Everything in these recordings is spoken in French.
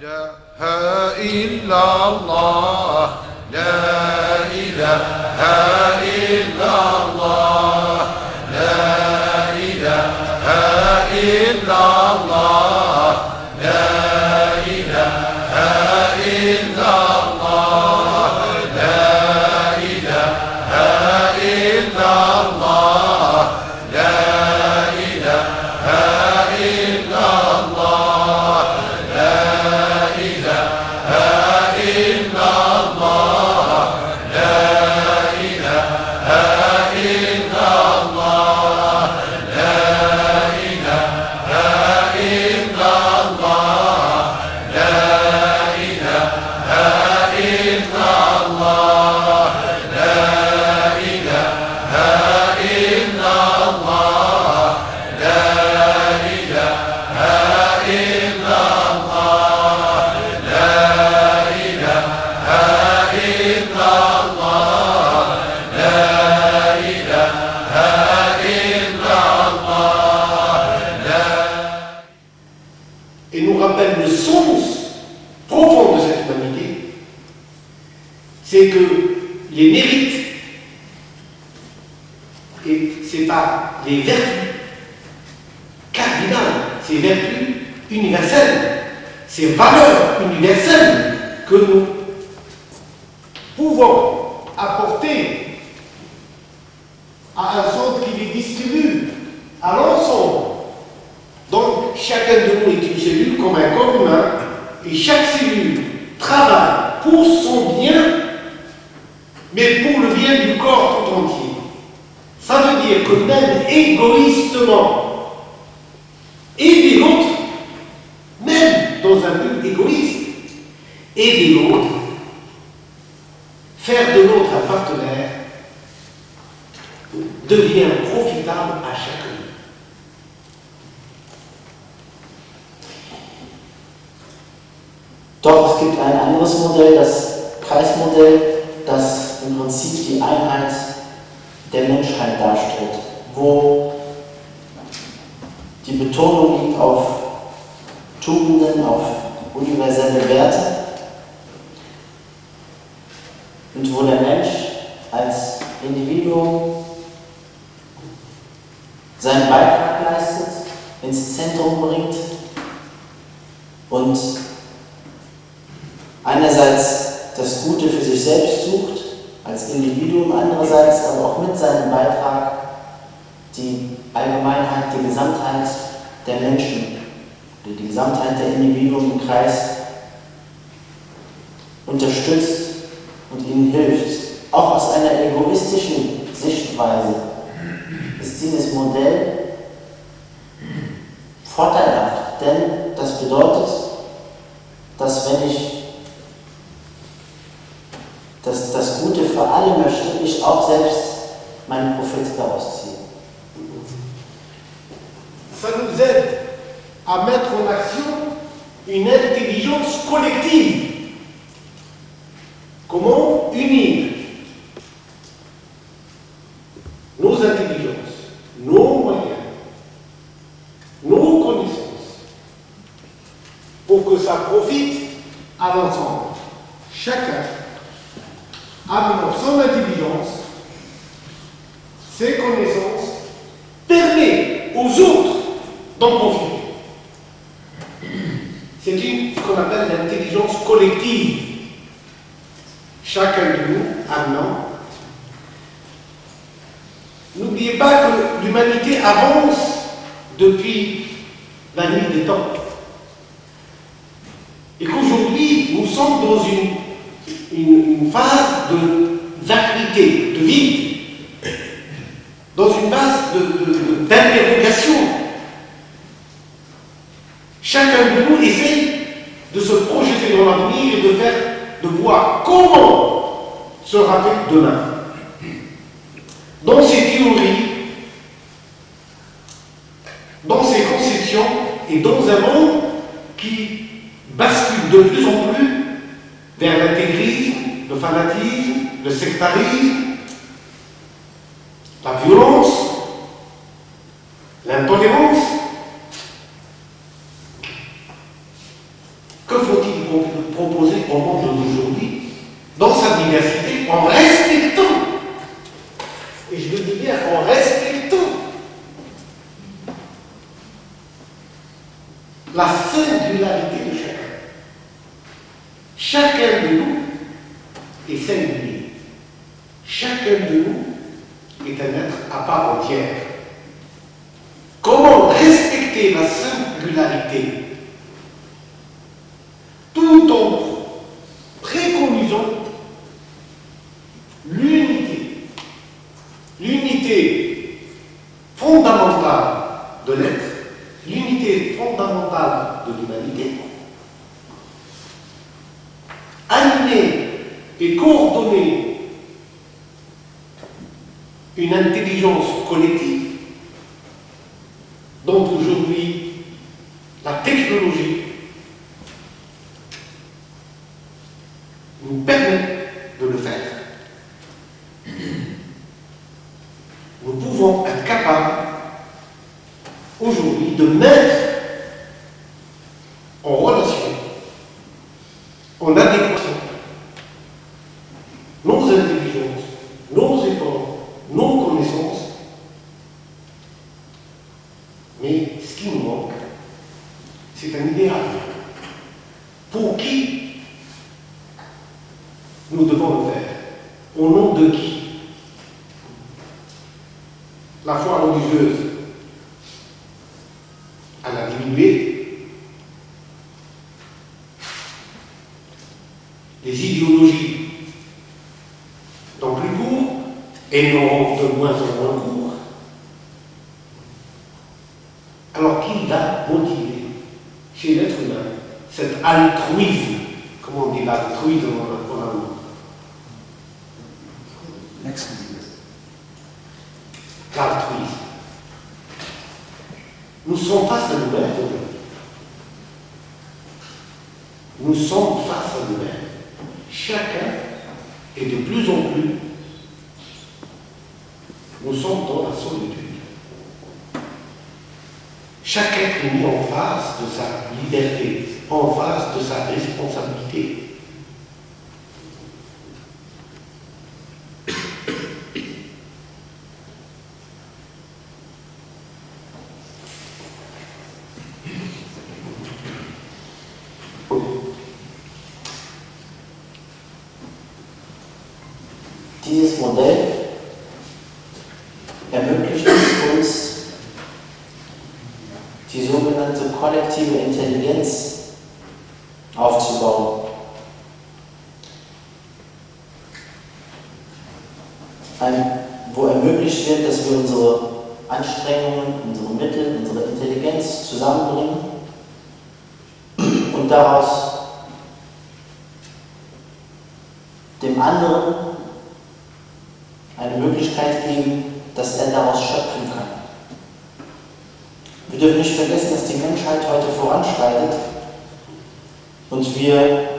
إله إلا الله لا إله إلا الله لا إله إلا الله لا إله إلا الله لا إله إلا الله لا إله إلا الله لا إله إلا الله لا إله إلا الله لا إله إلا الله لا إله إلا الله لا إله إلا الله لا إله إلا الله لا إله إلا الله لا إله إلا الله لا. Et nous rappelle le sens profond de cette humanité, c'est que les mérites, et c'est pas les vertus cardinales, ces vertus universelles, ces valeurs universelles que nous pouvons apporter à un centre qui les distribue à l'ensemble. Donc, chacun de nous est une cellule comme un corps humain, et chaque cellule travaille pour son bien, mais pour le bien du corps tout entier. Ça veut dire que même égoïstement, aider l'autre, même dans un but égoïste, aider l'autre, faire de l'autre un partenaire, devient profitable à chacun. Doch es gibt ein anderes Modell, das Preismodell, das im Prinzip die Einheit der Menschheit darstellt, wo die Betonung liegt auf Tugenden, auf universelle Werte und wo der Mensch als Individuum seinen Beitrag leistet, ins Zentrum bringt und einerseits das Gute für sich selbst sucht, als Individuum, andererseits aber auch mit seinem Beitrag die Allgemeinheit, die Gesamtheit der Menschen, die Gesamtheit der Individuen im Kreis unterstützt und ihnen hilft. Auch aus einer egoistischen Sichtweise ist dieses Modell vorteilhaft, denn das bedeutet, dass wenn ich das Gute für alle möchte, ich auch selbst meinen Profit daraus ziehe. Ça nous aide à mettre en action une intelligence collective. Comment unir nos intelligences, nos moyens, nos connaissances, pour que ça profite à l'ensemble. Chacun, amenant son intelligence, ses connaissances, permet aux autres d'en profiter. C'est ce qu'on appelle l'intelligence collective. Chacun de nous amenant. N'oubliez pas que l'humanité avance depuis la nuit des temps. Et qu'aujourd'hui, nous sommes dans une phase de vacuité, de vide, dans une phase d'interrogation. Chacun de nous essaie de se projeter dans l'avenir et de voir comment sera-t-il demain. Dans ses théories, dans ses conceptions et dans un monde qui bascule de plus en plus vers l'intégrisme, le fanatisme, le sectarisme, la violence, l'intolérance. Que faut-il proposer au monde d'aujourd'hui, dans sa diversité, en respectant, et je le dis bien, en respectant la singularité de chacun. Chacun de nous est singulier. Chacun de nous est un être à part entière. Comment respecter la singularité tout en préconisant l'unité. L'unité fondamentale de l'être, l'unité fondamentale de l'humanité, animer et coordonner une intelligence collective dont aujourd'hui la technologie nous permet de le faire. Nous pouvons être capables aujourd'hui de mettre en relation, en adéquation, nos intelligences, nos efforts, nos connaissances. Mais ce qui nous manque, c'est un idéal. Pour qui nous devons le faire? Au nom de qui? La foi religieuse, elle a diminué. Les idéologies n'ont plus cours et n'auront de moins en moins cours. Alors qui va motiver chez l'être humain cet altruisme? Comment on dit l'altruisme en allemand? L'altruisme. Nous sommes face à nous-mêmes aujourd'hui. Nous sommes face à nous-mêmes. Chacun et de plus en plus, nous sommes dans la solitude. Chacun est mis en face de sa liberté, en face de sa responsabilité. Dieses Modell ermöglicht es uns, die sogenannte kollektive Intelligenz aufzubauen. Wo ermöglicht wird, dass wir unsere Anstrengungen, unsere Mittel, unsere Intelligenz zusammenbringen und daraus dem anderen eine Möglichkeit geben, dass er daraus schöpfen kann. Wir dürfen nicht vergessen, dass die Menschheit heute voranschreitet und wir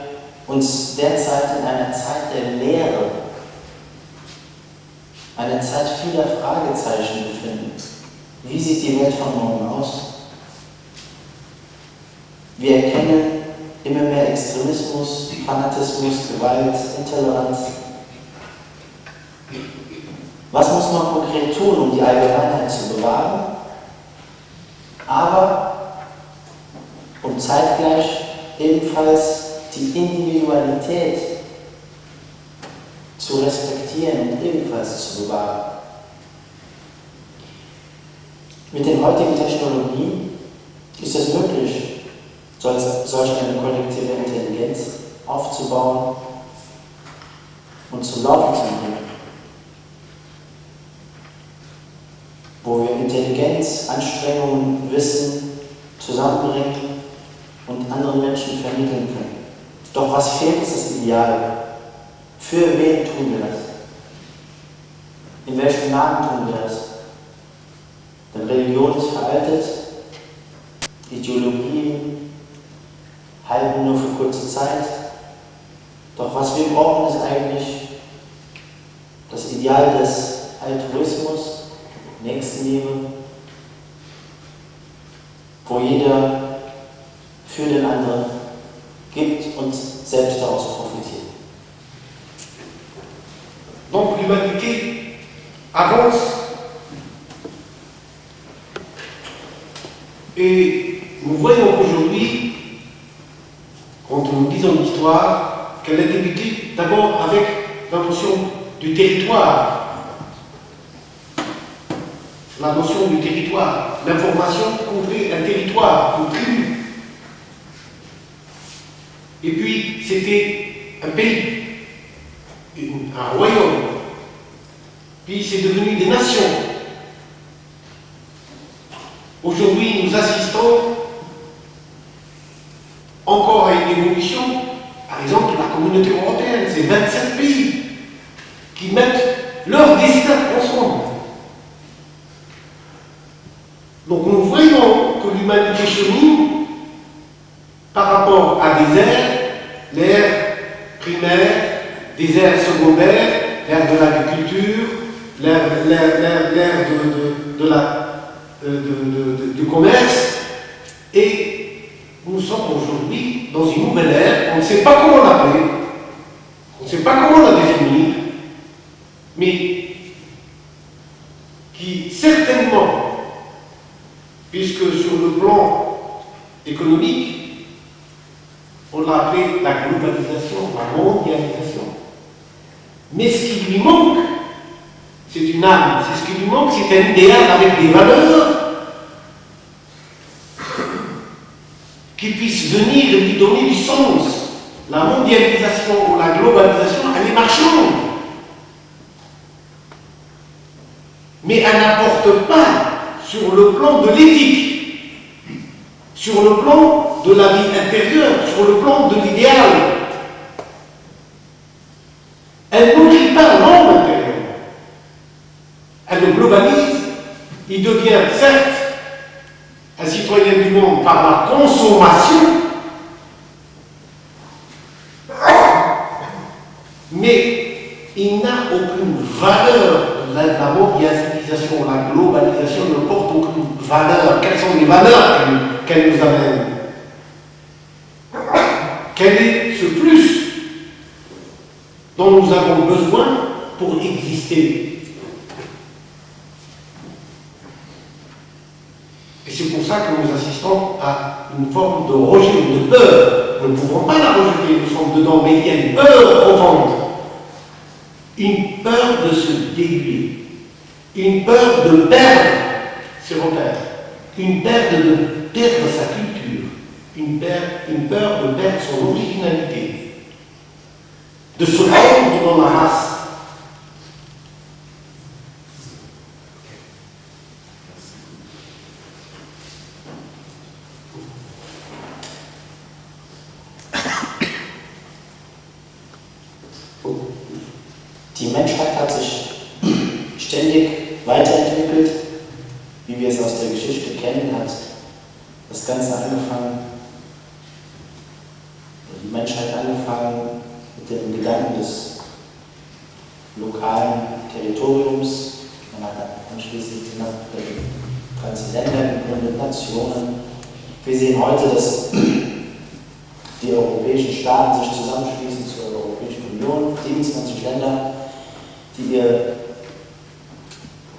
uns derzeit in einer Zeit der Lehre, einer Zeit vieler Fragezeichen befinden. Wie sieht die Welt von morgen aus? Wir erkennen immer mehr Extremismus, Fanatismus, Gewalt, Intoleranz. Was muss man konkret tun, um die Allgemeinheit zu bewahren, aber um zeitgleich ebenfalls die Individualität zu respektieren und ebenfalls zu bewahren? Mit den heutigen Technologien ist es möglich, solch eine kollektive Intelligenz aufzubauen und zum Laufen zu bringen, wo wir Intelligenz, Anstrengungen, Wissen zusammenbringen und anderen Menschen vermitteln können. Doch was fehlt, ist das Ideal. Für wen tun wir das? In welchem Namen tun wir das? Denn Religion ist veraltet, Ideologien halten nur für kurze Zeit. Doch was wir brauchen, ist eigentlich das Ideal des Altruismus, Nächstenliebe, wo jeder für den anderen gibt und selbst daraus profitiert. Donc l'humanité avance et nous voyons aujourd'hui, quand nous lisons l'histoire, qu'elle a débuté d'abord avec la notion du territoire. La notion du territoire, l'information couvrait un territoire, une tribu. Et puis c'était un pays, un royaume. Puis c'est devenu des nations. Aujourd'hui, nous assistons encore à une évolution. Par exemple, la communauté européenne, c'est 27 pays qui mettent leur destin ensemble. Donc nous voyons que l'humanité chemine par rapport à des ères, l'ère primaire, des ères secondaires, l'ère de l'agriculture, l'ère du commerce, et nous sommes aujourd'hui dans une nouvelle ère, on ne sait pas comment l'appeler, on ne sait pas comment la définir, mais qui certainement, puisque sur le plan économique, on l'a appelé la globalisation, la mondialisation. Mais ce qui lui manque, c'est une âme, c'est ce qui lui manque, c'est un idéal avec des valeurs qui puissent venir lui donner du sens. La mondialisation ou la globalisation, elle est marchande. Mais elle n'apporte pas sur le plan de l'éthique, sur le plan de la vie intérieure, sur le plan de l'idéal. Elle ne nourrit pas l'homme intérieur. Elle le globalise. Il devient certes un citoyen du monde par la consommation, mais il n'a aucune valeur. La mondialisation, la globalisation ne porte aucune valeur. Quelles sont les valeurs qu'elle nous amène? Quel est ce plus dont nous avons besoin pour exister? Et c'est pour ça que nous assistons à une forme de rejet, de peur. Nous ne pouvons pas la rejeter, nous sommes dedans, mais il y a une peur profonde. Une peur de se déluire, une peur de perdre ses repères, une peur de perdre sa culture, une peur de perdre son originalité, de se fondre dans la race. Die Menschheit hat sich ständig weiterentwickelt, wie wir es aus der Geschichte kennen, hat das Ganze angefangen, die Menschheit angefangen mit dem Gedanken des lokalen Territoriums, man hat anschließend ganze Länder gegründet, Nationen. Wir sehen heute, dass die europäischen Staaten sich zusammenschließen zur Europäischen Union, 27 Länder, die ihr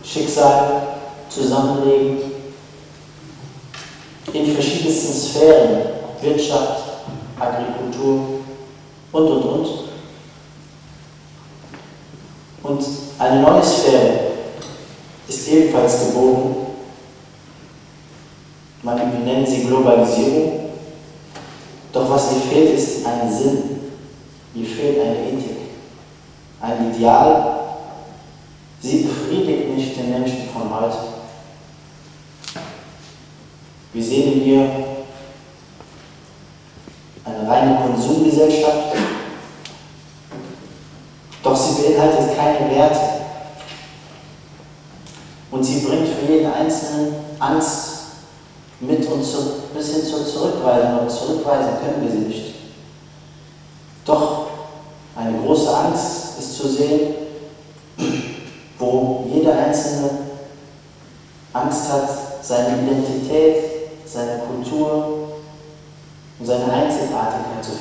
Schicksal zusammenlegen in verschiedensten Sphären, Wirtschaft, Agrikultur und. Und eine neue Sphäre ist ebenfalls geboten. Wir nennen sie Globalisierung. Doch was ihr fehlt, ist ein Sinn. Ihr fehlt eine Ethik, ein Ideal. Sie befriedigt nicht den Menschen von heute. Wir sehen in ihr eine reine Konsumgesellschaft, doch sie beinhaltet keine Werte. Und sie bringt für jeden Einzelnen Angst mit und bis hin zur Zurückweisung. Aber zurückweisen können wir sie nicht. Doch eine große Angst ist zu sehen, wo jeder Einzelne Angst hat, seine Identität, seine Kultur und seine Einzigartigkeit zu